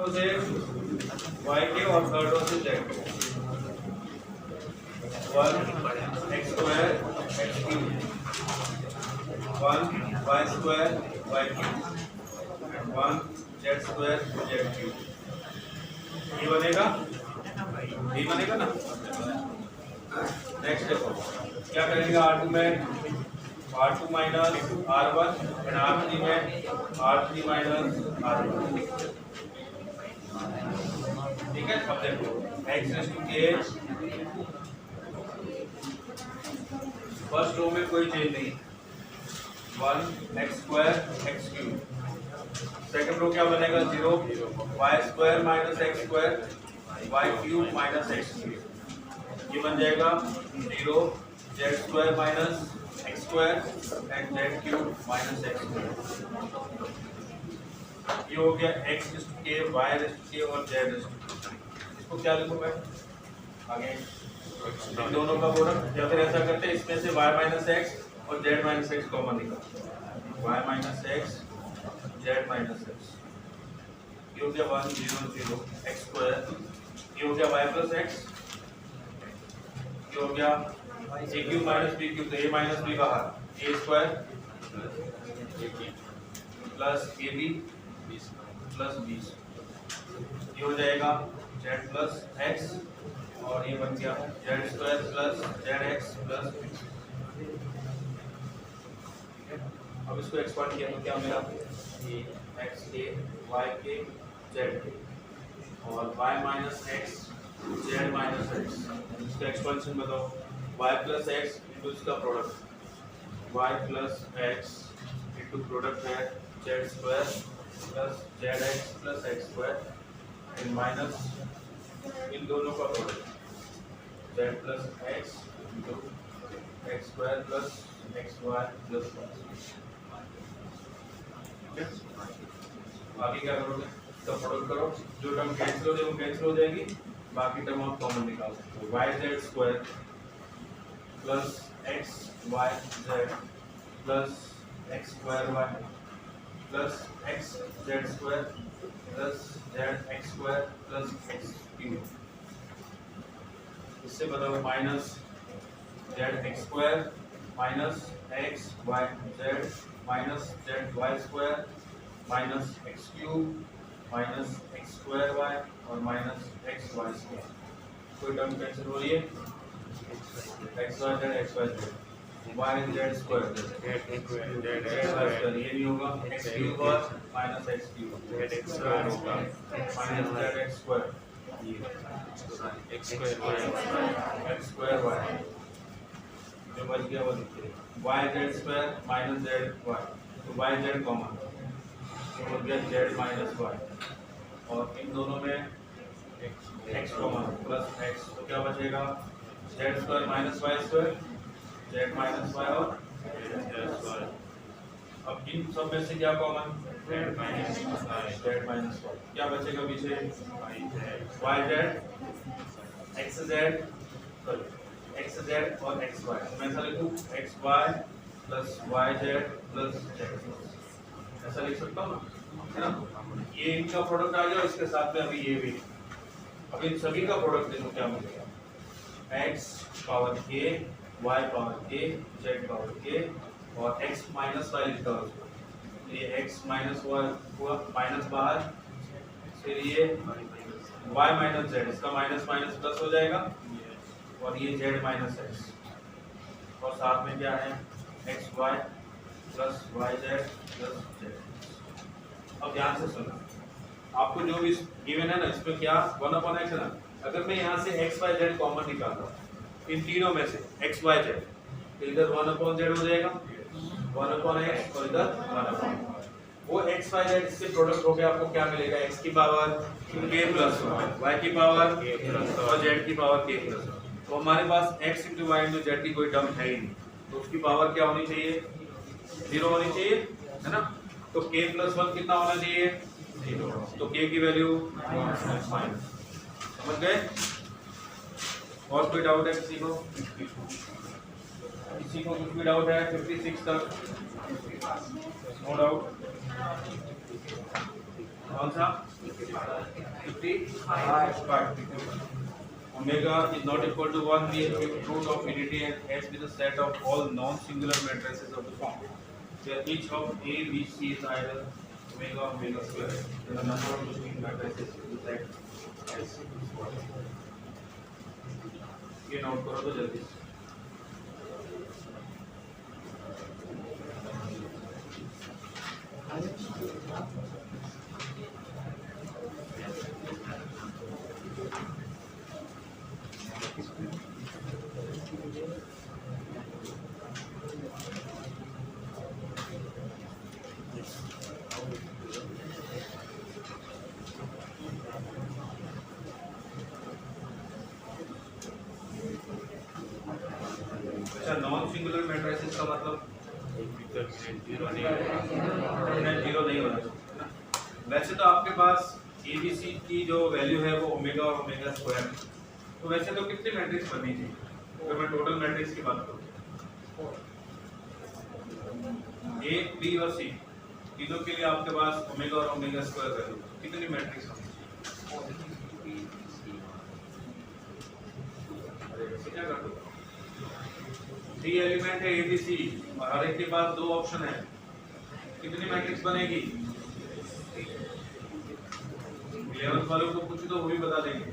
रो से y के और थर्ड रो से z के 1 x square x cube 1 y square y cube 1 z square z cube. ये बनेगा, ये बनेगा ना। नेक्स्ट देखो क्या करेंगे, R2 में R2 minus R1 and R3 में R3 माइनस R1। ठीक है, अब देखो x raise to k, first row में कोई चेंज नहीं, 1 x square x cube. Second row क्या बनेगा, 0 y square minus x square y cube minus x cube. ये बन जाएगा 0 z square minus x square and z cube minus x square. ये हो गया x raise to k, y raise to k और z raise to k। इसको क्या लिखूं मैं आगे, इन दोनों का प्रोडक्ट, या फिर ऐसा करते हैं इसमें से y माइनस x और z माइनस x कॉमन निकालते हैं, y minus x z minus x। ये हो गया 1 0 0 x स्क्वायर, ये हो गया y प्लस x, ये हो गया a cube minus b cube, तो a माइनस b बाहर, a square plus ab plus b, ये हो जाएगा z प्लस x और ये बन गया z square plus zx plus b। अब इसको एक्सपांड किया तो क्या मिला, ये x के y के z के और y minus x z minus x। इसका एक्सपेंशन बताओ, y प्लस x इंटू इसका product, y plus x into product है z square plus zx plus x square and minus इन दोनों का product z plus x into x square plus xy plus y। बाकी क्या करोगे, इसका प्रोडक्ट करो, जो टर्म कैंसिल हो जाएगी वो कैंसिल हो जाएगी, बाकी टर्म आप कॉमन निकाल सकते हो, yz square plus xyz plus x square y plus xz square plus zx square plus x cube. इससे बताओ minus zx square minus xyz minus zy square minus x cube minus x square y और minus xy square. कोई term cancel हो रही है, xyz xyz yz square ये नहीं होगा, x क्यूब और माइनस x क्यूब होगा minus zx square x square y, जो बच गया वो लिखिए yz स्क्वायर माइनस zy, तो yz कॉमन तो हो गया z माइनस y और इन दोनों में x कॉमन प्लस x, तो क्या बचेगा z square minus y square z minus y और अब इन सब में से क्या कॉमन, z माइनस y, क्या बचेगा पीछे yz xz और xy। मैं ऐसा लिखूं xy plus yz plus z, ऐसा लिख सकता हूँ ना, है ना। ये इनका प्रोडक्ट आ गया, इसके साथ में अभी ये भी, अब इन सभी का प्रोडक्ट देखो क्या मिलेगा, x power k y power k z power k और x माइनस y लिखा हुआ, ये x माइनस y हुआ माइनस बाहर, फिर ये y माइनस z, इसका माइनस माइनस प्लस हो जाएगा और ये z माइनस x और साथ में क्या है xy plus yz plus z। अब ध्यान से सुनना, आपको जो भी गिवन है ना इसमें क्या 1/x है ना, अगर मैं यहाँ से x y z कॉमन निकालता हूँ इन तीनों में से x y z, तो इधर 1/z हो जाएगा 1/x और इधर 1/, वो x y z इससे प्रोडक्ट हो गया, आपको क्या मिलेगा x की पावर k प्लस y की पावर और z की पावर k प्लस। तो हमारे पास x into Y into Z की कोई टर्म है ही नहीं, तो उसकी पावर क्या होनी चाहिए, 0 होनी चाहिए, है ना। तो k प्लस 1 कितना होना चाहिए, 0, तो k की वैल्यू 1, समझ गए। और कोई डाउट है किसी को, कुछ भी डाउट है 56 तक, नो डाउट। कौन सा 55. Omega is not equal to 1. The root of EDT and S is a set of all non-singular matrices of the form where each of A, B, C is either omega or omega square. Then the number of distinct matrices is that S. ये note करो तो जल्दी. Non singular matrices का मतलब zero नहीं होना चाहिए. वैसे तो आपके पास एबीसी की जो वैल्यू है वो ओमेगा और ओमेगा स्क्वायर है. तो वैसे तो कितनी मैट्रिक्स बननी चाहिए अगर मैं टोटल मैट्रिक्स की बात करूं? ए, बी और सी तीनों के लिए आपके पास ओमेगा और ओमेगा स्क्वायर वैल्यू कितनी मैट्रिक्स होनी चाहिए? क्या कर दो 3 एलिमेंट है एबीसी और हर एक के पास 2 ऑप्शन है. कितनी मैट्रिक्स बनेगी? 11th वालों को कुछ तो वो भी बता देंगे.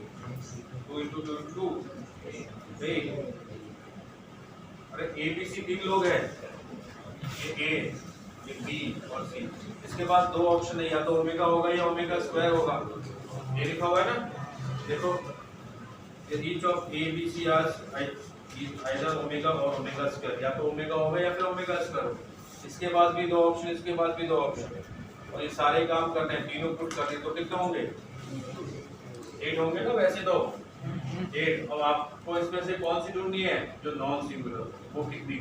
2 × 2 × 2 8. अरे एबीसी 3 लोग हैं, ये ए, ये बी और सी. इसके पास 2 ऑप्शन है, या तो ओमेगा होगा या ओमेगा स्क्वायर होगा. ये लिखा हुआ है ना, देखो each of A, B, C is either omega और ओमेगा स्क्वायर. या तो ओमेगा होगा या फिर ओमेगा स्क्वायर होगा. इसके बाद भी 2 ऑप्शन, इसके बाद भी 2 ऑप्शन और ये सारे काम करने हैं, तीनों पुट करने तो कितने होंगे? 8 होंगे ना वैसे तो 8. अब आपको इसमें से कौन सी ढूंढनी है? जो नॉन सिंगुलर, वो कितनी?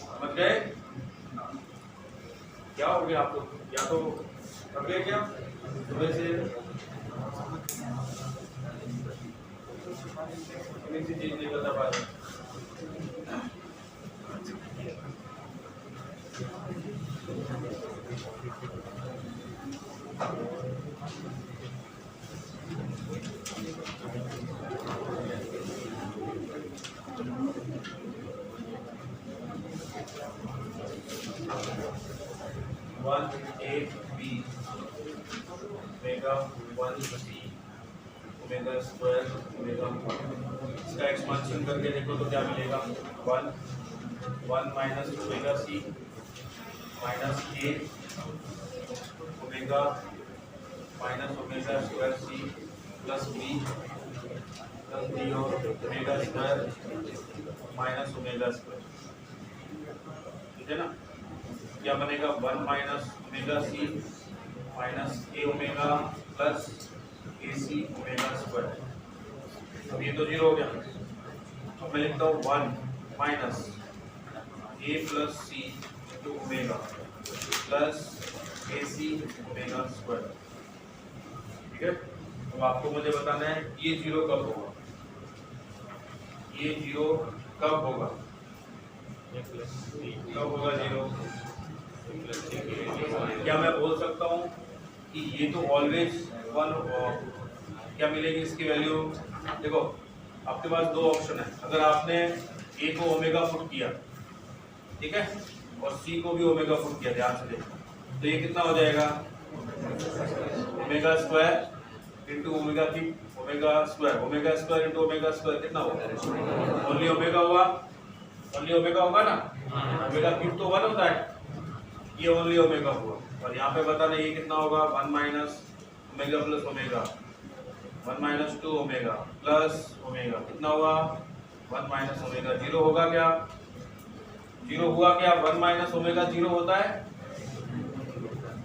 समझ गए? क्या हो गया आपको? या तो कर गए क्या सुबह से? किसी चीज नहीं बता पा रहे. One A B omega 1 C omega square omega 1. इसका एक्सपांशन करके देखो तो क्या मिलेगा? 1 minus omega C minus A omega minus omega square C plus B और omega square minus omega square. ठीक है ना? क्या बनेगा? 1 minus omega C minus A omega plus A C omega square. अब ये तो 0 हो गया. तो मैं लिखता हूँ 1 minus A plus C into omega plus A C omega square. ठीक है? अब आपको मुझे बताना है ये 0 कब होगा? ये 0 कब होगा? कब होगा 0? क्या मैं बोल सकता हूँ कि ये तो ऑलवेज 1 क्या मिलेगी इसकी वैल्यू? देखो आपके पास 2 ऑप्शन है. अगर आपने ए को ओमेगा पुट किया, ठीक है, और सी को भी ओमेगा पुट किया, ध्यान से देखो, तो ये कितना हो जाएगा? Omega square into omega cube omega square into omega square कितना होगा? ओनली ओमेगा हुआ, ओनली ओमेगा होगा ना. ओमेगा क्यूब तो 1 होता है, ये ओनली ओमेगा हुआ. और यहाँ पे बताना ये कितना होगा? 1 minus omega plus omega 1 minus 2 omega plus omega कितना हुआ? 1 माइनस ओमेगा. 0 होगा क्या? 0 हुआ क्या? 1 माइनस ओमेगा 0 होता है?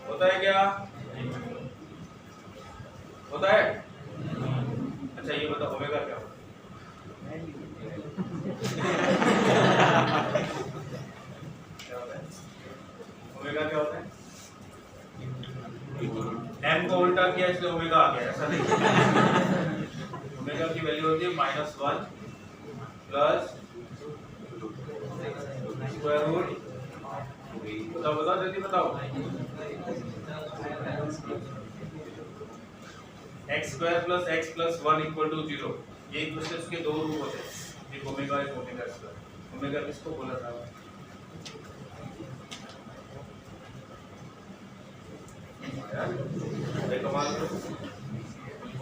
होता है क्या? होता है? अच्छा ये बताओ ओमेगा क्या होता है? ओमेगा क्या होता है? m को उल्टा किया इसलिए ओमेगा आ गया, ऐसा नहीं. ओमेगा की वैल्यू होती है -1 प्लस स्क्वायर रूट. बताओ जल्दी बताओ. X square plus X plus 1 equal to 0। ये इक्वेशंस के दो रूप होते हैं, एक ओमेगा एक ओमेगा स्क्वायर। ओमेगा किसको बोला था? कमाल करो,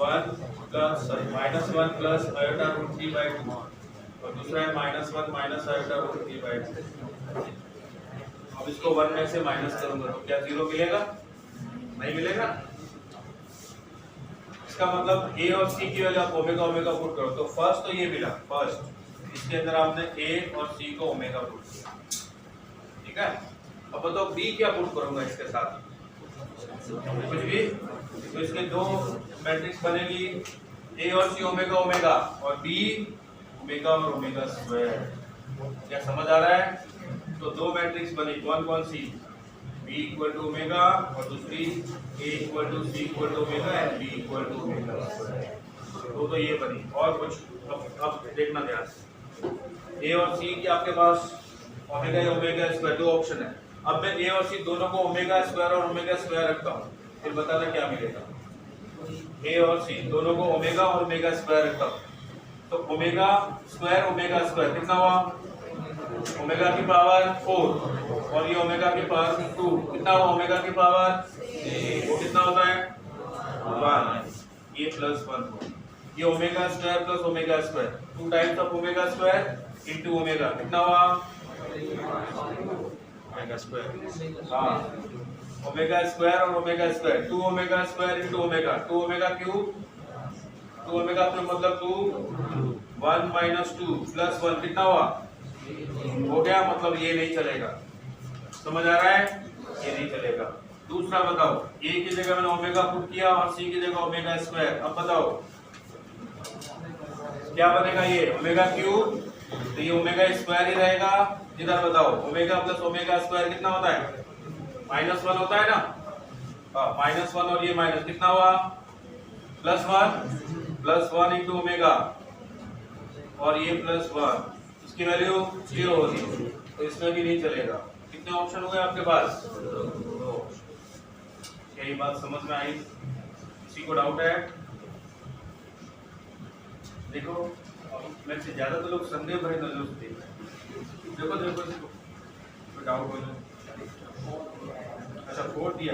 1 plus minus 1 plus iota root 3 by 2 और दूसरा है minus 1 minus iota root 3 by 2। अब इसको 1 में से माइनस करूंगा तो क्या 0 मिलेगा? नहीं मिलेगा। इसका मतलब a और c की वैल्यू आप ओमेगा ओमेगा पुट करो तो फर्स्ट तो ये मिला, फर्स्ट इसके अंदर आपने a और c को ओमेगा पुट किया, ठीक है। अब बताओ b क्या पुट करूंगा इसके साथ? कुछ भी। तो इसके दो मैट्रिक्स बनेगी, a और c ओमेगा ओमेगा और b ओमेगा और ओमेगा स्क्वायर। क्या समझ आ रहा है? तो दो मैट्रिक्स बनी, कौन कौन सी? b इक्वल टू ओमेगा और दूसरी a equal to c equal to omega and b equal to omega square. तो ये बनी। और कुछ अब देखना ध्यान से, a और c की आपके पास ओमेगा या ओमेगा स्क्वायर दो ऑप्शन है। अब मैं a और c दोनों को ओमेगा स्क्वायर और ओमेगा स्क्वायर रखता हूँ, फिर बताना क्या मिलेगा। a और c दोनों को ओमेगा और ओमेगा स्क्वायर रखता हूँ तो ओमेगा स्क्वायर कितना हुआ? ओमेगा की पावर 4 और ये ओमेगा की पावर 2 कितना हुआ? ओमेगा की पावर वो कितना होता है? 1। ये प्लस 1, ये omega square plus omega square 2 times of omega square into omega कितना हुआ? Omega square. हाँ, ओमेगा स्क्वायर और omega square 2 omega square into omega 2 omega cube 2 omega cube मतलब 2 1 माइनस 2 प्लस 1 कितना हुआ? हो गया। मतलब ये नहीं चलेगा, समझ आ रहा है? ये नहीं चलेगा। दूसरा बताओ, a की जगह मैंने ओमेगा पुट किया और c की जगह ओमेगा स्क्वायर। अब बताओ क्या बनेगा? ये ओमेगा क्यूब तो ये ओमेगा स्क्वायर ही रहेगा। इधर बताओ ओमेगा प्लस ओमेगा स्क्वायर कितना होता है? -1 होता है ना। -1 और ये माइनस कितना हुआ? +1 इंटू ओमेगा और ये +1 इसकी वैल्यू 0 होगी तो इसमें भी नहीं चलेगा। कितने ऑप्शन हो गए आपके पास? 2। क्या ये बात समझ में आई? किसी को डाउट है? देखो मैं से ज्यादा तो लोग संदेह भरे नजर से देख रहे हैं। देखो तो डाउट हो जाए। अच्छा 4 दिया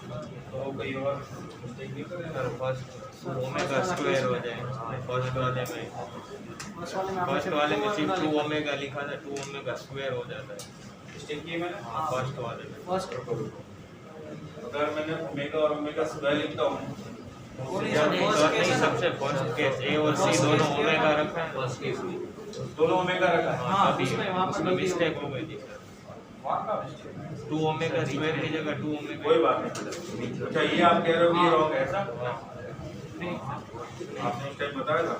तो कहीं और मिस्टेक नहीं करेगा। फर्स्ट ओमेगा स्क्वायर हो जाए, फर्स्ट वाले में सिर्फ 2 ओमेगा लिखा था, 2 ओमेगा स्क्वायर हो जाता है। मिस्टेक किया मैंने फर्स्ट वाले में। अगर मैंने ओमेगा और ओमेगा स्क्वायर लिखता हूँ सबसे फर्स्ट केस a और c दोनों ओमेगा रखा है, फर्स्ट केस में दोनों ओमेगा रखा है। हाँ, उसमें मिस्टेक हो गई थी सर। 2 ओमेगा स्क्वायर की जगह 2 ओमेगा। कोई बात नहीं। अच्छा ये आप कह रहे हो कि रॉन्ग है ऐसा? आपने उस टाइम बताया था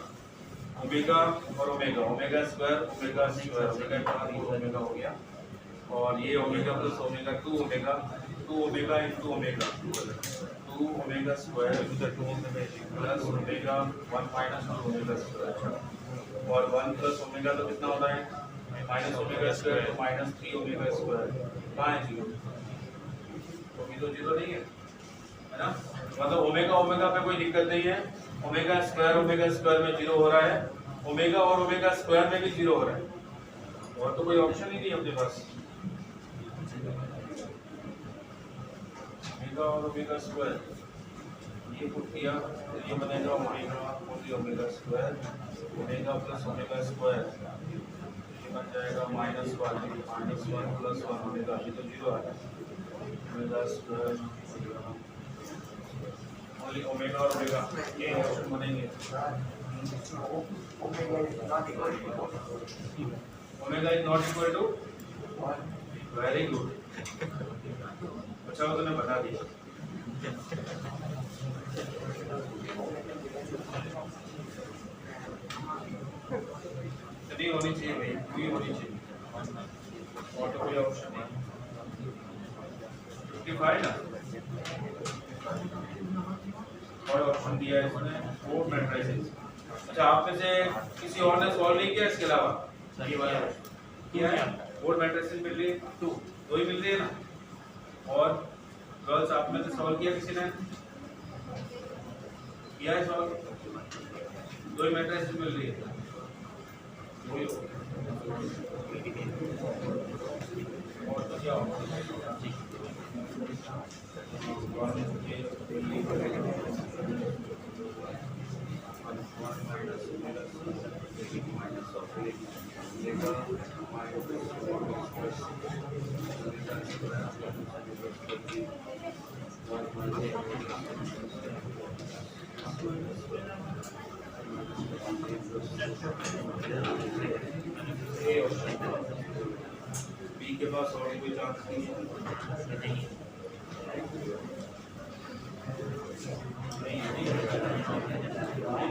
ओमेगा और ओमेगा स्क्वायर ओमेगा ओमेगा हो गया और ये omega plus omega 2 omega into omega 2 omega square plus omega 1 minus 2 omega square और 1 प्लस ओमेगा तो कितना होता है? माइनस ओमेगा स्क्वायर तो -3 ओमेगा स्क्वायर। कहाँ है 0? तो भी तो 0 नहीं है ना। मतलब ओमेगा ओमेगा पे कोई दिक्कत नहीं है। ओमेगा स्क्वायर में 0 हो रहा है, ओमेगा और ओमेगा स्क्वायर में भी 0 हो रहा है। और तो कोई ऑप्शन ही नहीं है अपने पास। ओमेगा और ओमेगा स्क्वायर ये पुट किया तो ये बनेगा omega square omega plus omega square बन जाएगा -1 प्लस 1 ओमेगा। ये तो 0 आ रहा है। ओमेगा स्क्वायर ओनली ओमेगा और ओमेगा ये ऑप्शन बनेंगे। Omega is not equal to 1। Very good. अच्छा वो तुमने बता दिया। नहीं होनी चाहिए भाई, पूरी होनी चाहिए और तो कोई ऑप्शन नहीं। 55 ना और ऑप्शन दिया है इसने 4 मैट्रिसेस। अच्छा आप में से किसी और ने सॉल्व नहीं किया इसके अलावा? ये वाला किया है? 4 मैट्रिसेस मिल रही है, 2 ही मिल रही है ना। और गर्ल्स आप में से सॉल्व किया किसी ने? किया है सॉल्व, दो ही मैट्रिक्स मिल रही है। और तो क्या होगा बी के पास और कोई चांस नहीं है।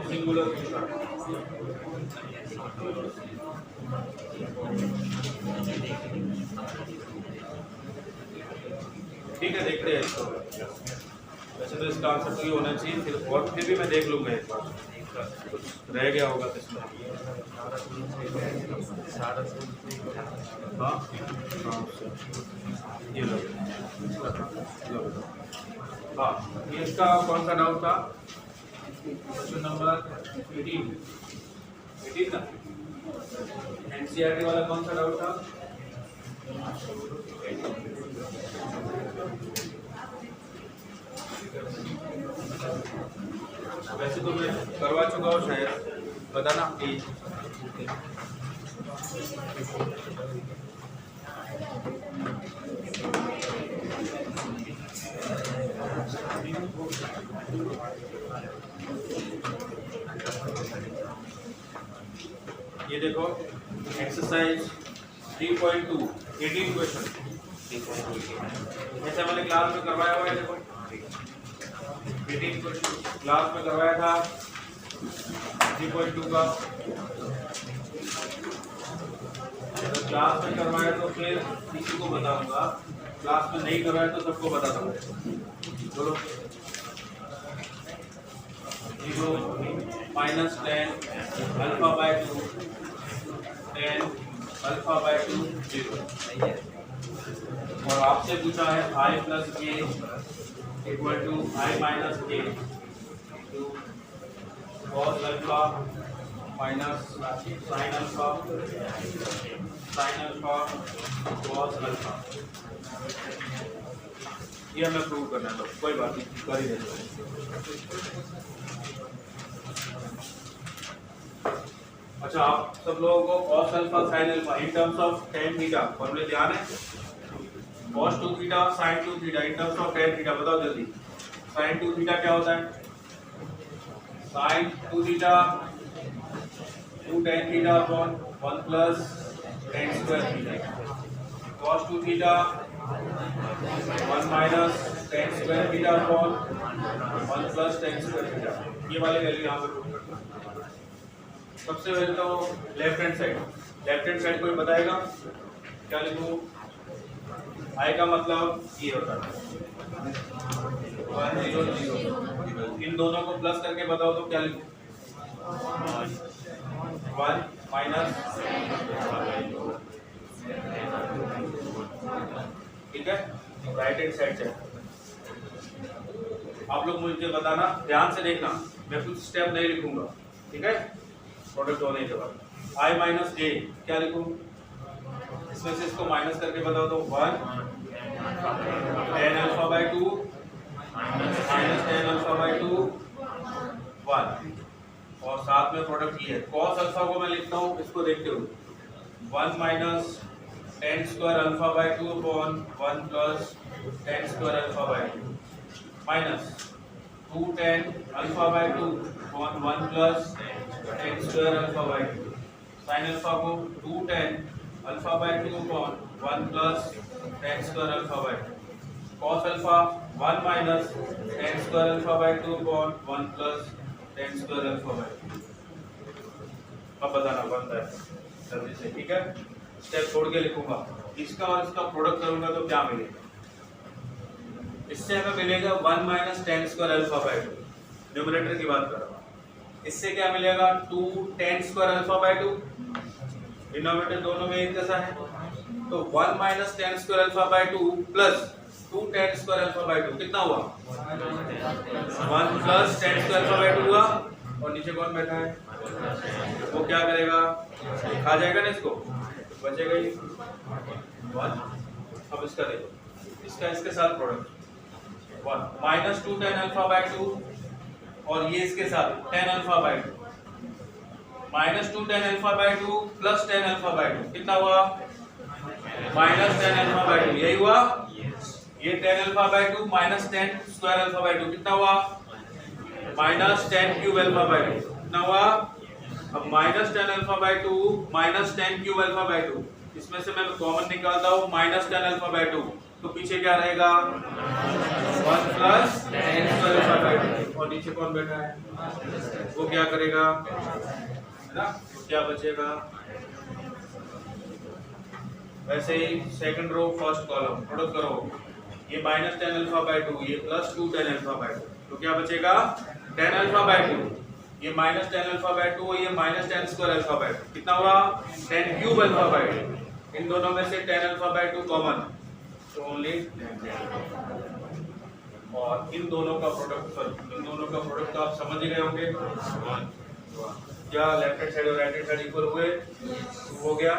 सिंगुलर ठीक है, देखते हैं इसको। वैसे तो इसका आंसर तो ये होना चाहिए, फिर भी मैं देख लूंगा एक बार, कुछ रह गया होगा तो इसमें। हाँ ये लो, हाँ ये इसका कौन सा डाउट था? क्वेश्चन नंबर 18 ना, एनसीईआरटी वाला कौन सा डाउट था? वैसे तो मैं करवा चुका हूँ शायद, बताना प्लीज। ये देखो एक्सरसाइज 3.2 18 क्वेश्चन, ऐसे मैंने क्लास में करवाया हुआ है। देखो 18 क्वेश्चन क्लास में करवाया था 3.2 का। अगर क्लास में करवाया तो फिर किसी को बताऊंगा, क्लास में नहीं करवाया तो सबको बता दूंगा। चलो -10 अल्फा बाय 2 10 अल्फा बाय 2 0। और आपसे पूछा है i plus k equal to i minus k cos alpha minus sine alpha cos alpha. ये हमें प्रूव करना है, तो कोई बात नहीं, कर ही देते हैं। अच्छा, आप सब लोगों को cos alpha sin alpha in terms of tan theta फॉर्मूले ध्यान है? cos 2 theta sin 2 theta in terms of tan theta, बताओ जल्दी। sin 2 थीटा क्या होता है? sin 2 theta 2 tan theta upon 1 plus tan square theta. cos 2 theta 1 minus tan square theta upon 1 plus tan square theta. ये वाले value यहाँ पर put करना। सबसे पहले तो लेफ्ट हैंड साइड कोई बताएगा क्या लिखूं? आई का मतलब ये होता है 1 0 0। इन दोनों को प्लस करके बताओ तो क्या लिखूं? 1 माइनस, ठीक है। राइट हैंड साइड से आप लोग मुझे बताना, ध्यान से देखना, मैं कुछ स्टेप नहीं लिखूंगा, ठीक है। प्रोडक्ट होने के बाद i माइनस j क्या लिखूं? इसमें से इसको माइनस करके बताओ तो 1 tan alpha by 2 minus tan alpha by 2 1, और साथ में प्रोडक्ट ये है। cos अल्फा को मैं लिखता हूँ, इसको देखते हुए 1 minus tan square alpha by 2 upon 1 plus tan square alpha by 2 minus 2 tan alpha by 2 upon 1 plus tan square alpha by 2। sin alpha को 2 tan alpha by 2 upon 1 plus tan square alpha by 2। cos alpha 1 minus tan square alpha by 2 upon 1 plus tan square alpha by 2। अब बताना बनता है जल्दी से, ठीक है। Step छोड़ के लिखूंगा, इसका और इसका प्रोडक्ट करूंगा तो क्या मिलेगा? इससे हमें मिलेगा 1 minus tan square alpha by 2, numerator की बात कर रहा हूँ। इससे क्या मिलेगा? 2 tan square alpha by 2, denominator दोनों में एक जैसा है, तो 1 minus tan square alpha by 2 plus 2 2 tan square alpha by 2 कितना हुआ 1 plus tan square alpha by 2 हुआ और नीचे कौन बैठा है वो क्या करेगा खा जाएगा ना इसको बचेगा ही 1। अब इसका देखो इसका इसके साथ product 1 minus 2 tan alpha by 2 और ये इसके साथ tan alpha by 2 minus 2 tan alpha by 2 plus tan alpha by 2 कितना हुआ माइनस tan अल्फा बाय 2 यही हुआ ये tan alpha by 2 minus tan square alpha by 2 कितना हुआ minus tan cube alpha by 2 कितना हुआ। अब minus tan alpha by 2 minus tan cube alpha by 2 इसमें से मैं कॉमन निकालता हूँ माइनस tan अल्फा बाय 2 तो पीछे क्या रहेगा 1 plus tan square alpha by 2 और नीचे कौन बैठा है वो क्या करेगा है ना तो क्या बचेगा वैसे ही second row first column product करो ये माइनस tan अल्फा बाय 2 ये प्लस 2 tan अल्फा बाय 2 तो क्या बचेगा tan अल्फा बाय 2 ये माइनस tan अल्फा बाय 2 और ये minus tan square alpha by 2 कितना हुआ tan क्यूब अल्फा बाय 2 इन दोनों में से tan अल्फा बाय 2 कॉमन तो ओनली और इन दोनों का प्रोडक्ट तो आप समझ ही गए होंगे क्या लेफ्ट हैंड साइड और राइट हैंड साइड इक्वल हुए हो गया।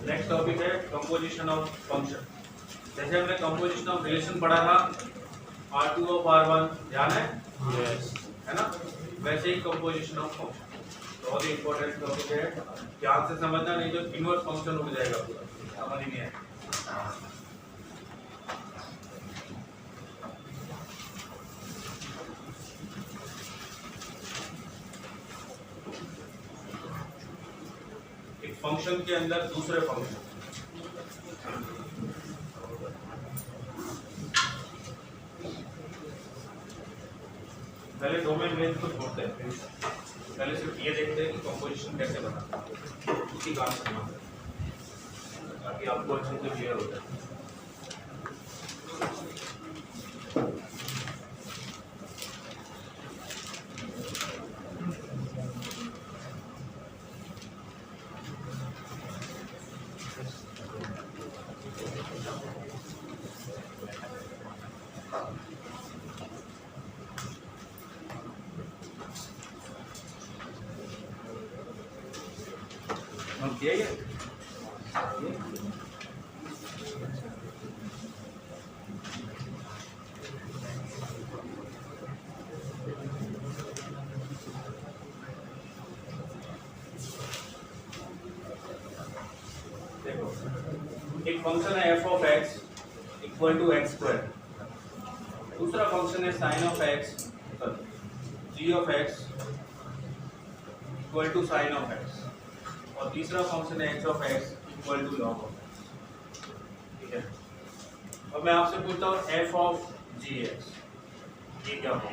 नेक्स्ट टॉपिक है कंपोजिशन ऑफ फंक्शन। जैसे हमने कंपोजिशन ऑफ रिलेशन पढ़ा था R2 ऑफ R1 ध्यान है है ना वैसे ही कंपोजिशन ऑफ फंक्शन बहुत ही इंपॉर्टेंट टॉपिक है ध्यान से समझना नहीं तो इनवर्स फंक्शन हो जाएगा पूरा समझ ही नहीं आएगा। एक फंक्शन के अंदर दूसरे फंक्शन पहले डोमेन रेंज को छोड़ते हैं पहले सिर्फ ये देखते हैं कि कंपोजिशन कैसे बनाते हैं उसी काम करना ताकि आपको अच्छे से क्लियर हो जाए। किया ये देखो एक फंक्शन है f of x equal to x square दूसरा फंक्शन है sin of x g of x equal to sin of x और तीसरा फंक्शन है h of x equal to log of x ठीक है। अब मैं आपसे पूछता हूँ f ऑफ gx ये क्या होगा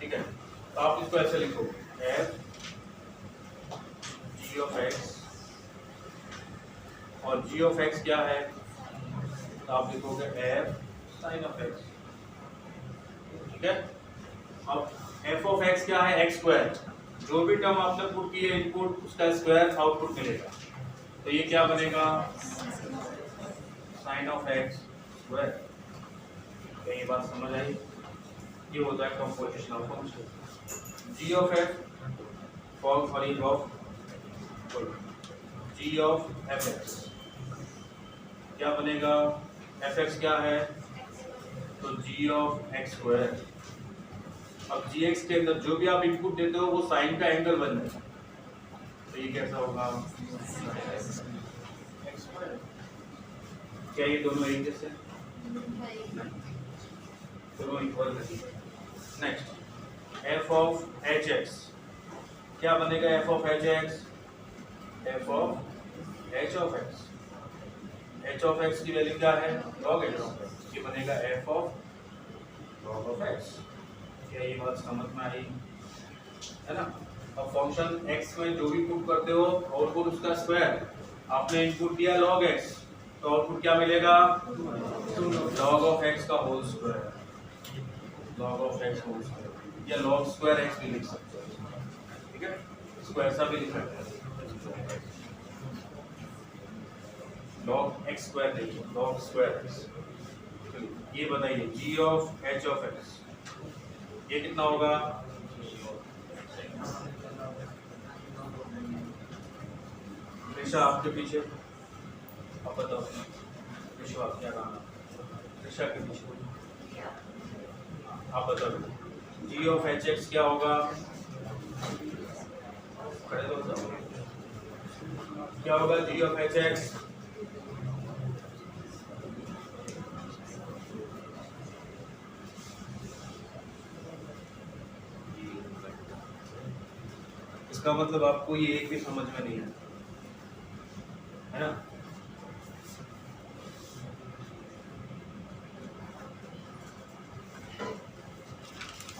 ठीक है तो आप इसको ऐसे लिखो f g ऑफ x और g ऑफ x क्या है तो आप लिखोगे f sin ऑफ x ठीक है। अब f ऑफ x क्या है x स्क्वायर जो भी टर्म आपने पुट किए इनपुट उसका स्क्वायर आउटपुट मिलेगा तो ये क्या बनेगा sin ऑफ x स्क्वायर। क्या ये बात समझ आई ये होता है composition of function g of f form फॉरिंग ऑफ g ऑफ fx क्या बनेगा fx क्या है तो g ऑफ x स्क्वायर। अब gx के अंदर जो भी आप इनपुट देते हो वो साइन का एंगल बन जाएगा तो ये कैसा होगा क्या ये दोनों एक जैसे दोनों इक्वल है। नेक्स्ट f ऑफ hx क्या बनेगा f of hx f of h of x h of x की वैल्यू क्या है log h ये बनेगा f of log of x। क्या ये बात समझ में आई है ना। अब फंक्शन x में जो भी पुट करते हो आउटपुट उसका स्क्वायर आपने इनपुट दिया log x तो आउटपुट क्या मिलेगा log ऑफ x का whole square log of x whole square या log स्क्वायर x भी लिख सकते हो, ठीक है, इसको ऐसा भी लिख सकते हैं, log x स्क्वायर नहीं, log स्क्वायर x। ये बताइए g of h of x ये कितना होगा? ऋषा आपके पीछे, आप बताओ ऋषा क्या नाम है? ऋषा के पीछे आप बताओ g ऑफ एच एक्स क्या होगा? खड़े हो जाओ, क्या होगा g ऑफ एच एक्स? इसका मतलब आपको ये एक भी समझ में नहीं है ना?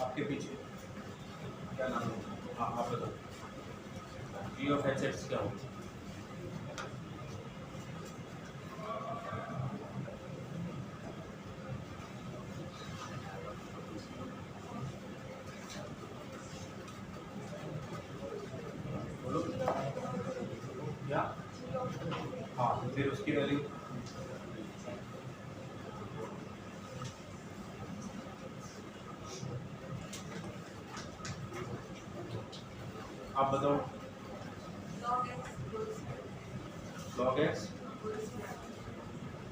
आपके पीछे क्या नाम है? हाँ आप बताओ g ऑफ एच एक्स क्या होगा? बोलो क्या? हाँ फिर उसकी वैल्यू आप बताओ। log x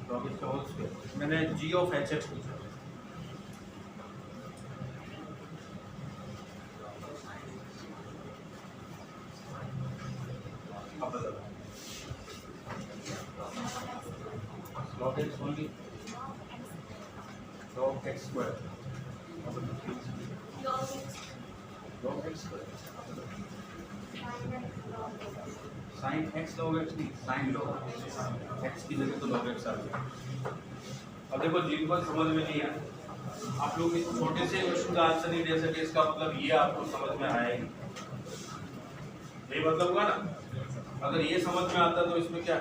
का होल स्क्वायर। मैंने g ऑफ एच एक्स पूछा, आप बताओ। log x only, log x square, log x square, sine x log x नहीं, साइन log x की जगह तो log x आ गया। अब देखो जिनको समझ में नहीं है, आप लोग इस छोटे से क्वेश्चन का आंसर नहीं दे सके, इसका मतलब ये आपको समझ में आया ही, यही मतलब हुआ ना। अगर ये समझ में आता तो इसमें क्या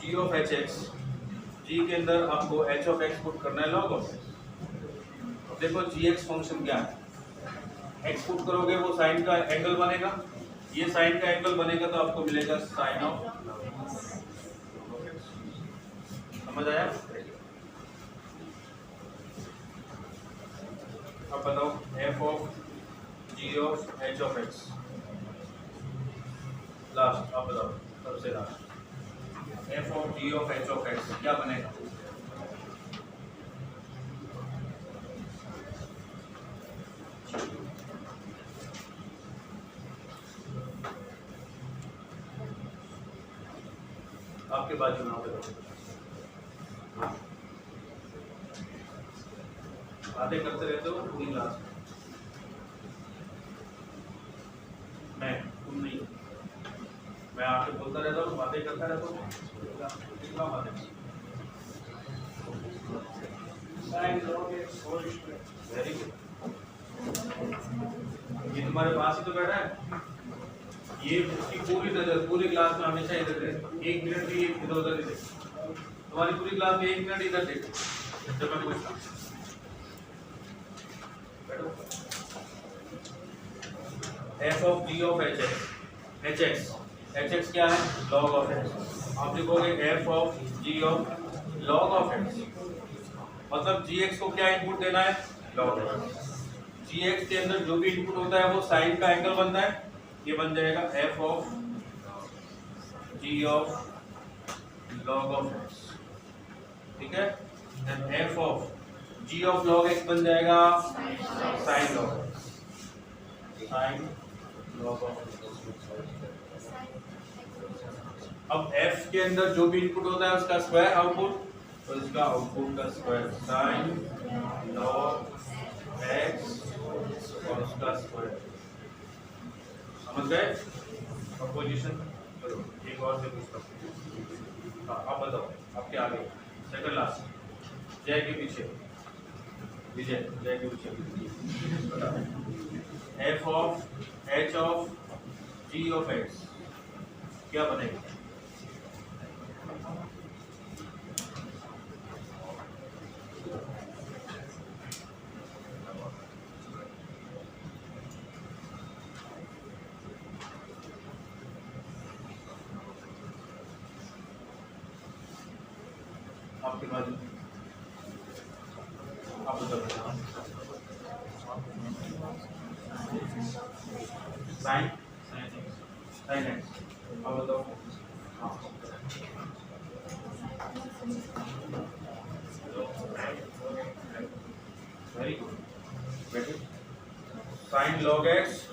g of H x, g के अंदर आपको h ऑफ x पुट करना है log ऑफ x। अब देखो gx फंक्शन क्या है, x पुट करोगे वो साइन का एंगल बनेगा, ये साइन का एंगल बनेगा तो आपको मिलेगा साइन ऑफ, समझ आया? अब बताओ f of g of h of x, last आप बताओ सबसे last, f of g of h of x क्या बनेगा? आपके बाजू में बताओ, बातें करते रहते हो पूरी क्लास में, तुम नहीं, मैं आके बोलता रहता हूँ, बातें करता रहता हूँ, कितना बातें, वेरी गुड, ये तुम्हारे पास ही तो बैठा है, ये उसकी पूरी नजर पूरी क्लास में हमेशा इधर रहे, एक मिनट भी इधर उधर नहीं देखे, तुम्हारी पूरी क्लास में एक मिनट इधर देखे जब मैं पूछता। f of g of h x क्या है? log of x। आप लिखोगे f of g of log of x, मतलब gx को क्या इनपुट देना है? log x। gx के अंदर जो भी इनपुट होता है वो साइन का एंगल बनता है, ये बन जाएगा f of g of log of x, ठीक है। Then f of g of log x बन जाएगा sin log x, sin log of x। अब f के अंदर जो भी इनपुट होता है उसका स्क्वायर आउटपुट, तो इसका आउटपुट का स्क्वायर sin log x और उसका स्क्वायर, समझ गए? पोजीशन चलो एक और से पूछता हूँ, हाँ आप बताओ, आपके आगे सेकंड लास्ट, जय के पीछे, विजय जय के पीछे बताओ, f of h of g of x क्या बनेगा? आपके बाजू आप बताओ साइन साइन एक्स आप बताओ हाँ वेरी गुड बेटे sign log x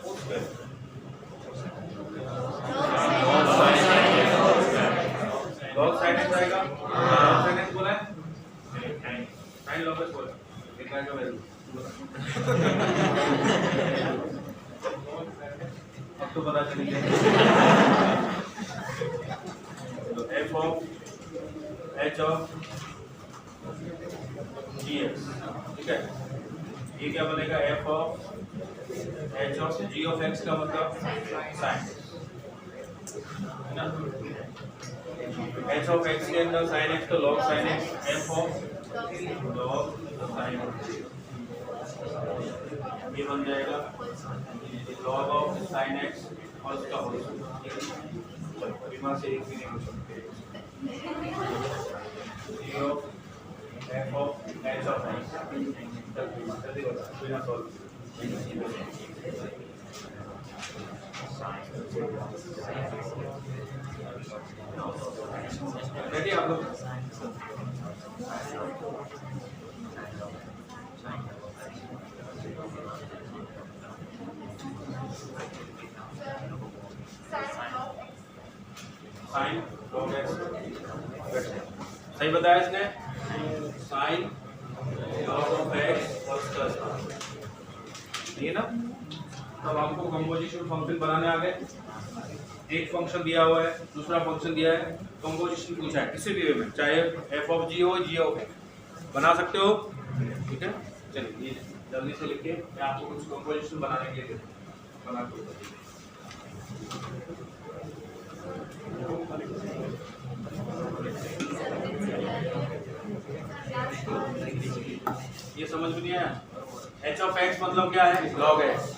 log sine x आएगा लॉग साइन एक्स बोला है साइन लॉग एक्स बोला कितना का वैल्यू अब तो पता चल गया तो F of H of G X ठीक है ये क्या बनेगा F of H of G of X का मतलब साइन है ना एच ऑफ एक्स के अंदर साइन एक्स तो log sine x F of log sign ये बन जाएगा लॉग ऑफ साइन एक्स और उसका होल बिना से एक भी नहीं हो सकते F of H of x जल्दी बता बिना सॉल्व रेडी आप लोग साइन लॉग एक्स सही बताया इसने sign log of x plus ये ना तब आपको कंपोजिशन फंक्शन बनाने आ गए एक फंक्शन दिया हुआ है दूसरा फंक्शन दिया है कंपोजिशन पूछा है किसी भी वे में चाहे एफ ऑफ जी हो जी ऑफ एक्स बना सकते हो ठीक है चलिए जल्दी से लिखिए मैं आपको कुछ कंपोजिशन बनाने के लिए बना के ये समझ में नहीं आया एच ऑफ एक्स मतलब क्या है लॉग एक्स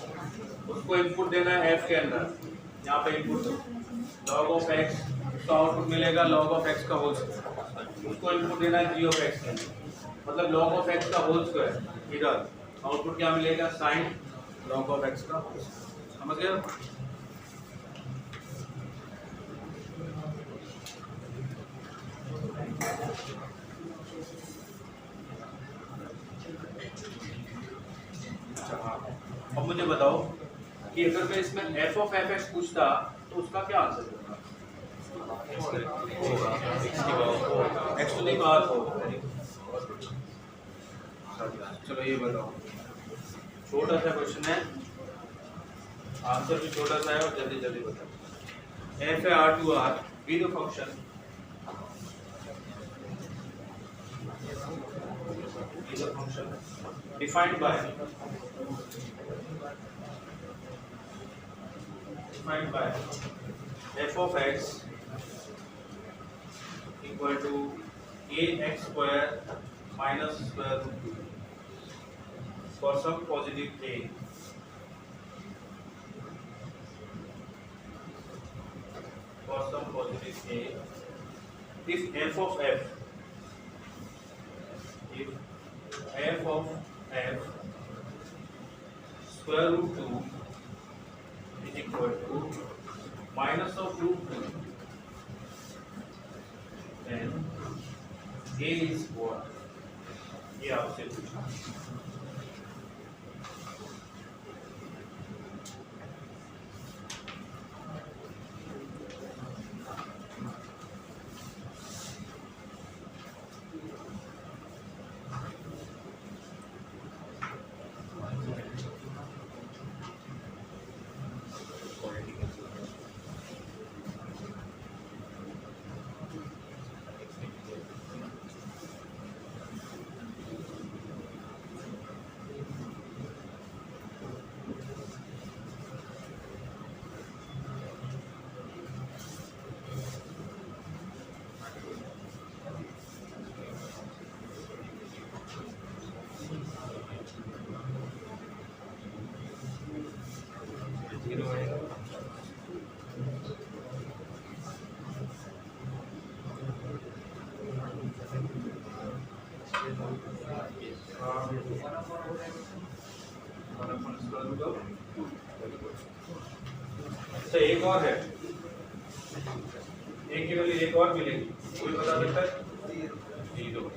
उसको इनपुट देना है एफ के अंदर यहाँ पे इनपुट लॉग ऑफ एक्स तो आउटपुट मिलेगा लॉग ऑफ एक्स का होल स्क्वायर उसको इनपुट देना है जी ऑफ एक्स के अंदर मतलब लॉग ऑफ एक्स का होल स्क्वायर इधर आउटपुट क्या मिलेगा साइन लॉग ऑफ एक्स का समझ गए अब मुझे बताओ कि अगर मैं इसमें एफ ऑफ एफ एक्स पूछता तो उसका क्या आंसर होगा एक्स टू द पावर 4 चलो ये बताओ छोटा सा क्वेश्चन है आंसर भी छोटा सा है और जल्दी जल्दी बताओ एफ है R to R be the function defined by f of x equal to ax square minus square root 2 for some positive a if f of f square root 2 is equal to minus of root 2 then a is what ये आपसे पूछा अच्छा एक और है, एक की value एक और मिलेगी, कोई बता सकता है? 0।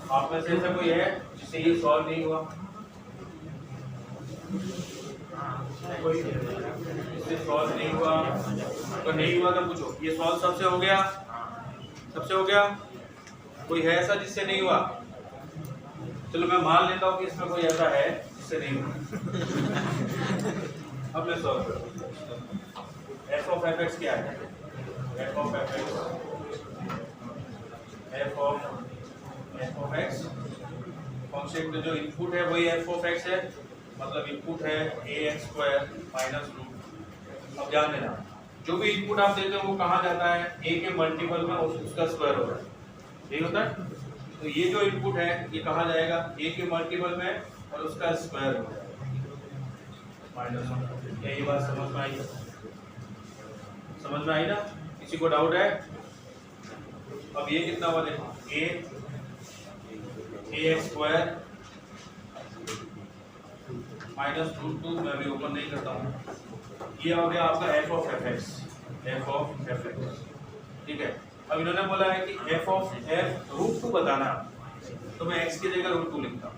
आप में से ऐसा कोई है जिससे ये सॉल्व नहीं हुआ? कोई इससे सॉल्व नहीं हुआ? तो नहीं हुआ तो पूछो, ये सॉल्व सबसे हो गया? सबसे हो गया? कोई है ऐसा जिससे नहीं हुआ? चलो मैं मान लेता हूँ कि इसमें कोई ऐसा है जिससे नहीं हुआ। अब मैं सॉल्व करता हूँ। एफ ऑफ एफ एक्स क्या है? F of F x, F of x function में जो इनपुट है वही एफ ऑफ एक्स है, मतलब इनपुट है ax² माइनस रूट। अब ध्यान देना, जो भी इनपुट आप देते हो वो कहाँ जाता है? a के मल्टीपल में उसका स्क्वायर होता है, यही होता है। तो ये जो इनपुट है ये कहाँ जाएगा? a के मल्टीपल में और उसका स्क्वायर होता है माइनस। क्या ये बात समझ में आई? समझ में आई ना? किसी को डाउट है? अब ये कितना हुआ देखो, ax² माइनस रूट 2, मैं भी ओपन नहीं करता हूँ। ये हो गया आपका F of F x, F of F x, ठीक है। अब इन्होंने बोला है कि एफ ऑफ एफ रूट 2 बताना, तो मैं एक्स की जगह रूट 2 लिखता हूँ।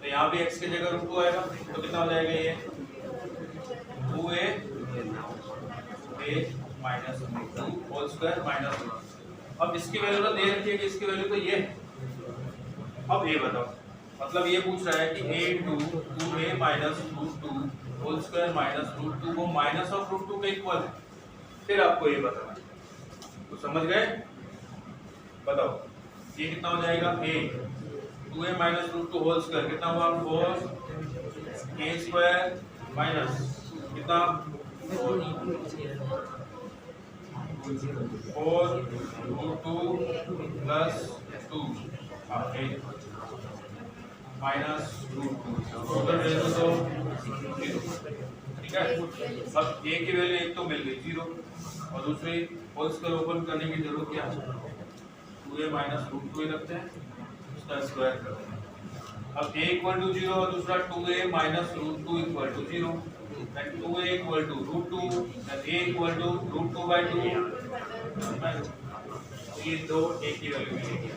तो यहाँ भी एक्स की जगह रूट 2 आएगा, तो कितना हो जाएगा ये 2a minus root 2 whole square minus root. अब इसकी वैल्यू तो दे रखी है कि इसकी वैल्यू तो ये। अब ये बताओ, मतलब ये पूछ रहा है कि a into 2a minus root 2 whole square minus root 2 वो माइनस ऑफ रूट 2 के इक्वल है। फिर आपको ये बताना है, तो समझ गए? बताओ ये कितना हो जाएगा? a 2a minus root 2 whole square कितना हुआ? 4a² माइनस कितना? 4 root 2 plus 2 minus root 2, total value तो 0, ठीक है। अब a की वैल्यू एक तो मिल गई 0, और दूसरी होल स्क्वायर ओपन करने की जरूरत क्या है? 2a माइनस रूट 2 ही रखते हैं, उसका स्क्वायर करते हैं। अब a इक्वल टू 0 और दूसरा 2a minus root 2 equal to 0, then 2a equal to root 2, then a equal to root 2 by 2। ये दो a की वैल्यू मिलेगी।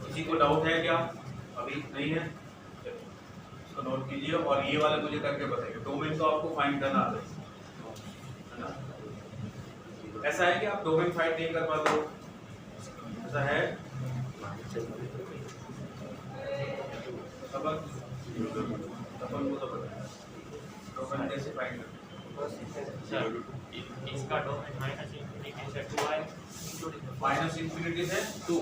किसी को डाउट है क्या? अभी नहीं है, इसको नोट कीजिए और ये वाला मुझे करके बताइए। डोमेन तो आपको फाइंड करना आता है ना? ऐसा है कि आप डोमेन फाइंड नहीं कर पाते हो? ऐसा है? सबक को तो बताया डोमेन कैसे फाइंड करते? इसका डोमेन माइनस इंफिनिटी से 2।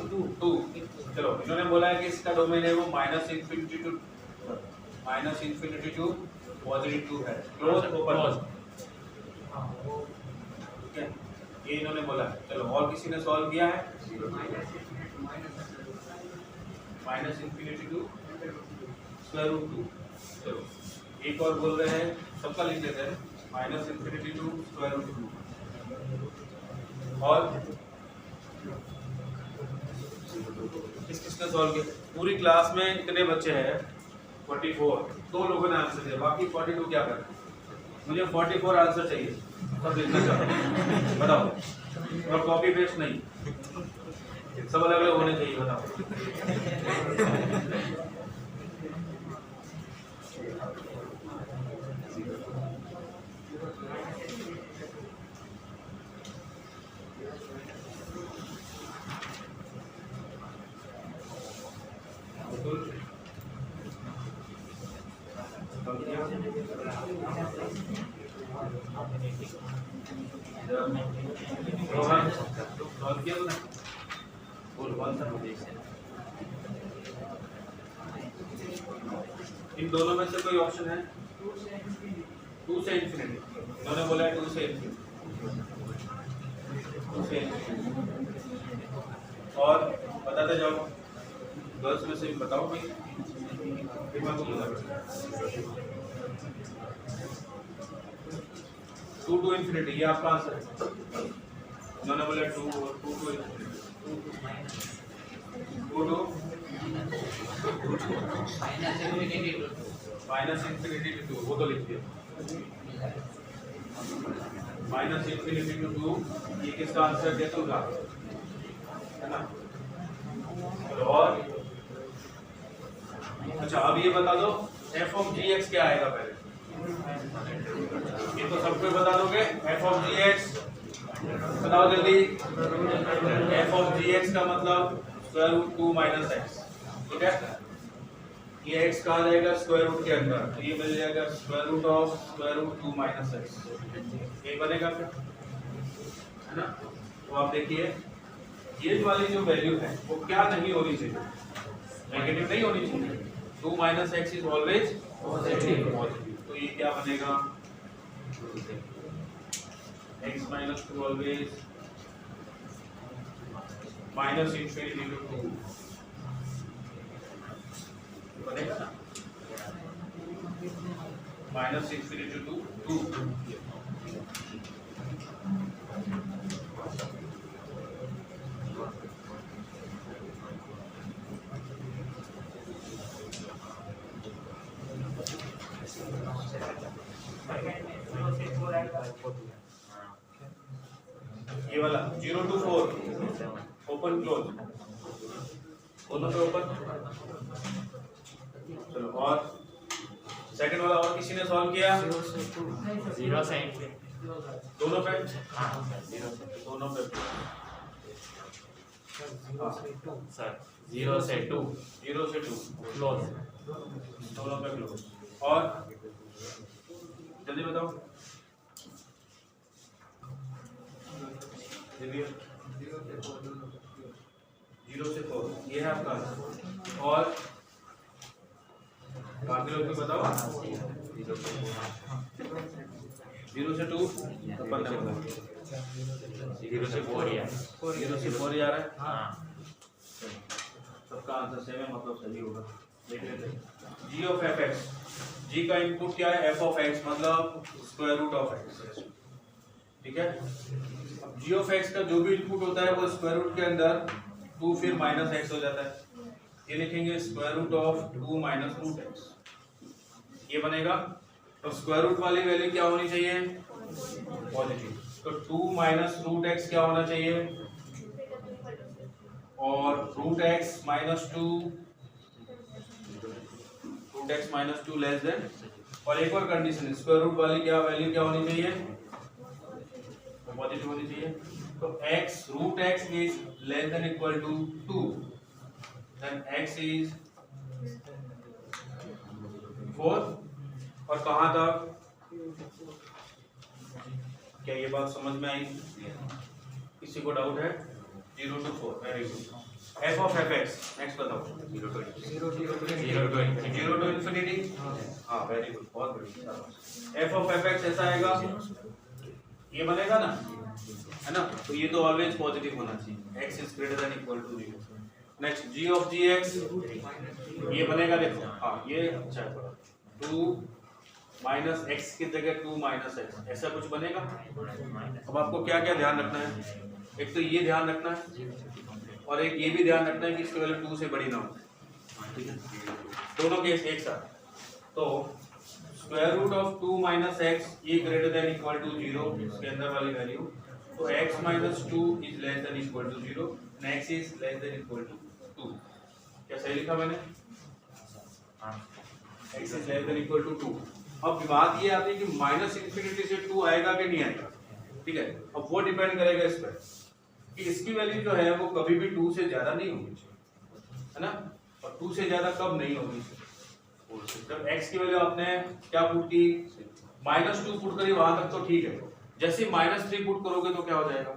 चलो इन्होंने बोला है कि इसका डोमेन है वो माइनस इंफिनिटी टू पॉजिटिव 2 है, क्लोज ओपन, ठीक है। ये इन्होंने बोला है। चलो और किसी ने सॉल्व किया है? Minus infinity to square root 2। चलो एक और बोल रहे हैं, सबका लिख देते हैं, minus infinity to square root 2। और किसने सॉल्व किया। पूरी क्लास में इतने बच्चे हैं 44, 2 लोगों ने आंसर दिया, बाकी 42 क्या करें? मुझे 44 आंसर चाहिए, सब लिखना चाहता हूँ, बताओ। और कॉपी पेस्ट नहीं, सब अलग अलग होने चाहिए, बताओ। इन दोनों में से कोई ऑप्शन है? 2 से इंफिनिटी, उन्होंने बोला है 2 से इंफिनिटी, 2 से इंफिनिटी। और बताते जाओ, गर्ल्स में से बताओ भाई, 2 टू इंफिनिटी, ये आपका आंसर है। उन्होंने बोला 2 और 2 to infinity, 2 to minus infinity to 2, वो तो लिख दिया, माइनस इंफिनिटी टू 2, ये किसका आंसर दे तो है ना। और अच्छा, अब ये बता दो f ऑफ gx क्या आएगा पहले, ये तो सबको बता दोगे। f ऑफ gx बताओ जल्दी। f ऑफ gx का मतलब स्क्वायर रूट 2 माइनस एक्स, ठीक है। ये x कहाँ जाएगा? स्क्वायर रूट के अंदर, तो ये मिल जाएगा square root of square root 2 minus X, ये बनेगा फिर, है ना। तो आप देखिए, ये वाली जो वैल्यू है वो क्या नहीं होनी चाहिए, नेगेटिव नहीं होनी चाहिए। 2 minus X is always positive, तो ये क्या बनेगा? x minus 2 always minus infinity to 2 बनेगा ना, माइनस इंफिनिटी टू 2। ये वाला 0 to 4 ओपन क्लोज, दोनों पे ओपन। चलो, और सेकंड वाला और किसी ने सॉल्व किया? 0 से दोनों पे, दोनों पे सर 0 से 2 क्लोज, दोनों पे क्लोज। और जल्दी बताओ, 0 से 4, ये है आपका। और बाकी लोग भी बताओ। 0 से 2 अपन ने बोला 0 से 4 या 0 से 4 ही आ रहा है। हाँ, सबका आंसर सेम है, मतलब सही होगा। देख लेते हैं। g ऑफ एफ एक्स, जी का इनपुट क्या है? f ऑफ x, मतलब स्क्वायर रूट ऑफ x, ठीक है। अब g ऑफ x का जो भी इनपुट होता है वो स्क्वायर रूट के अंदर 2 फिर माइनस x हो जाता है, ये लिखेंगे square root of 2 minus root x, ये बनेगा। तो स्क्वायर रूट वाली वैल्यू क्या होनी चाहिए? पॉजिटिव। तो 2 माइनस रूट x क्या होना चाहिए? और root x minus 2, root x minus 2 less than. और एक और कंडीशन, स्क्वायर रूट वाली क्या वैल्यू क्या होनी चाहिए? पॉजिटिव होनी चाहिए। तो x root x is less than equal to 2, then x is 4। और कहां तक? क्या ये बात समझ में आई? किसी को डाउट है? 0 to 4, very good. f of fx, next बताओ। 0 to infinity, हाँ वेरी गुड, बहुत बढ़िया। f ऑफ fx ऐसा आएगा, ये बनेगा ना, है ना। तो ये तो ऑलवेज पॉजिटिव होना चाहिए, x is greater than equal to 0। Next g of gx, ये बनेगा, देखो हाँ ये अच्छा है थोड़ा, 2 माइनस एक्स की जगह 2 माइनस एक्स, ऐसा कुछ बनेगा। अब आपको क्या क्या ध्यान रखना है? एक तो ये ध्यान रखना है, और एक ये भी ध्यान रखना है कि इसकी वैल्यू 2 से बड़ी ना हो, ठीक है, दोनों केस एक साथ। तो square root of 2 minus X ये ग्रेटर देन इक्वल टू 0, इसके अंदर वाली वैल्यू, तो x minus 2 is less than equal to 0 and x is less than equal to 2। क्या सही लिखा मैंने? x is less than equal to 2। अब बात ये आती है कि माइनस इंफिनिटी से 2 आएगा कि नहीं आएगा, ठीक है। अब वो डिपेंड करेगा इस पर कि इसकी वैल्यू जो है वो कभी भी 2 से ज्यादा नहीं होगी, है ना, और 2 से ज्यादा कब नहीं होगी, जब x की वैल्यू आपने क्या पुट की, -2 पुट करी, वहां तक तो ठीक है। जैसे -3 पुट करोगे तो क्या हो जाएगा,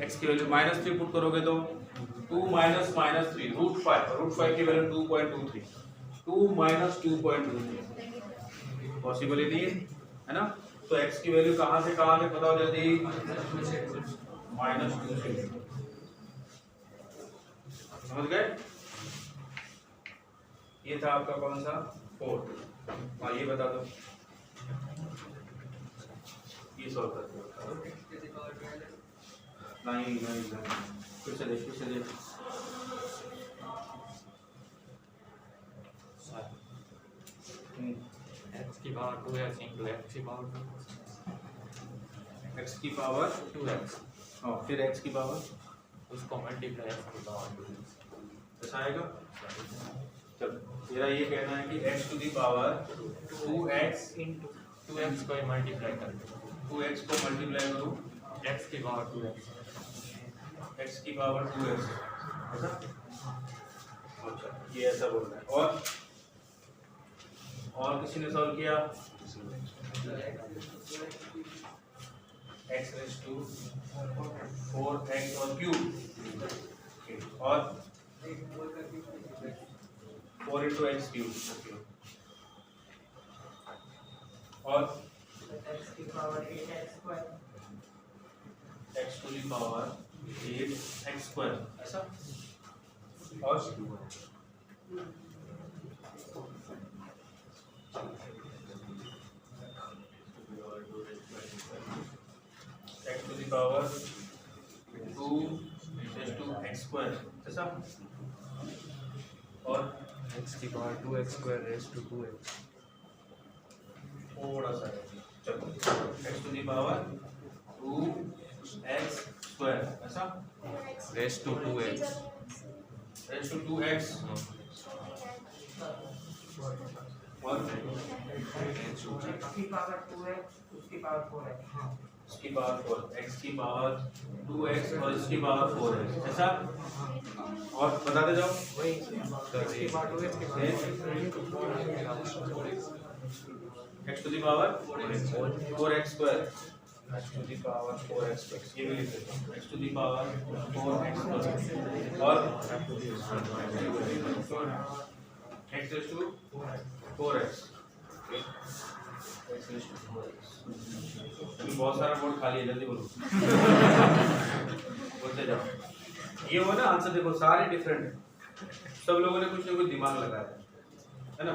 x की वैल्यू -3 पुट करोगे तो 2 माइनस -3 √5 की वैल्यू 2.23, 2 माइनस 2.23 पॉसिबल ही नहीं है ना। तो x की वैल्यू कहां से कहां तक बताओ जल्दी, -2 से, समझ गए। ये था आपका कौन सा 4। हाँ ये बता दो, ये सॉल्व कर दो। नहीं फिर से देख x की पावर 2x into x की पावर x की पावर 2x, और फिर x की पावर उसको मल्टीप्लाई x की पावर 2x, ऐसा आएगा। चलो मेरा ये कहना है कि x to the power 2x into 2x को मल्टीप्लाई कर दो, 2x को मल्टीप्लाई करो x की पावर 2x, x की पावर 2x, ऐसा। अच्छा ये ऐसा बोल रहा है। और किसी ने सॉल्व किया, x रेज़ टू 4x और क्यूब, और 4 into x क्यूब, और x की power 8x square, x to the power 8x square, ऐसा। और x to the power 2 raise to x square, ऐसा। और x की power 2x square rays to 2x, थोड़ा सा चलो x to the power 2x square, ऐसा, raise to 2x, raise to 2x, और x की पावर 2x, उसकी पावर 4x, इसकी पावर 4, x की पावर 2x और इसकी पावर 4x, ऐसा। और बताते जाओ, x to the power 4x square, x to the power 4x square, ये भी लिख देता हूँ, x to the power 4x square, और x रेज़ टू 4x, अभी बहुत सारा बोर्ड खाली है, जल्दी बोलो बोलते जाओ। ये वो ना आंसर देखो सारे डिफरेंट है, सब लोगों ने कुछ ना कुछ दिमाग लगाया है ना।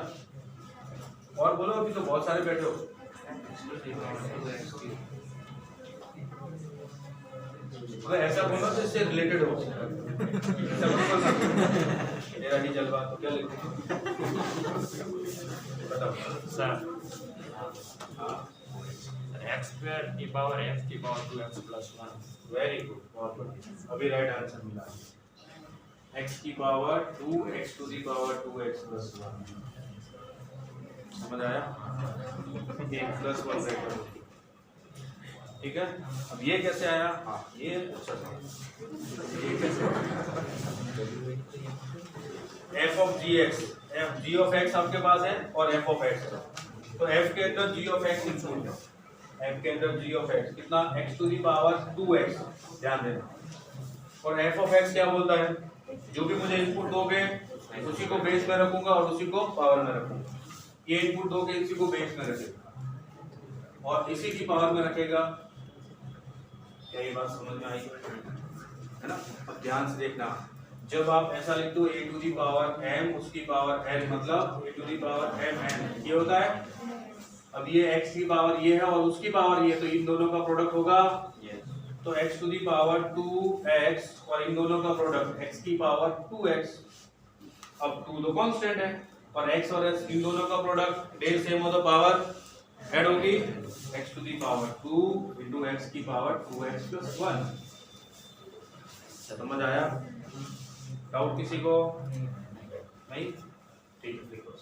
और बोलो, अभी तो बहुत सारे बैठे हो, अगर ऐसा बोलो तो इससे रिलेटेड हो, ऐसा बोलो मेरा ही जलवा, तो क्या लिखते बताओ सर हाँ x स्क्वायर की पावर x की power 2x plus 1, very good, बहुत बढ़िया, अभी राइट आंसर मिला। x की power 2x to the power 2x plus 1, समझ आया, एक प्लस 1 रहता है, ठीक है। अब ये कैसे आया, हाँ ये अच्छा था, ये कैसे f of gx, f g of x आपके पास है और f ऑफ x है, तो f के अंदर g ऑफ x इंक्लूड है, f के अंदर g ऑफ x कितना, x to the power 2x, ध्यान देना। और f ऑफ x क्या बोलता है, जो भी मुझे इनपुट दोगे उसी को बेस में रखूंगा और उसी को पावर में रखूंगा, ये इनपुट दोगे इसी को बेस में रखेगा और इसी की पावर में रखेगा। क्या ये बात समझ में आई है ना। अब ध्यान से देखना, जब आप ऐसा लिख दो a to the power m उसकी पावर n, मतलब a to the power m n, ये होता है। अब ये x की पावर ये है और उसकी पावर ये, तो इन दोनों का प्रोडक्ट होगा तो x to the power 2x और इन दोनों का प्रोडक्ट x की पावर 2x। अब 2 तो कांस्टेंट है और x और s इन दोनों का प्रोडक्ट डे सेम हो तो पावर ऐड होगी x to the power 2 into x की पावर 2x plus 1। समझ आया? डाउट किसी को? नहीं? ठीक है, ठीक है।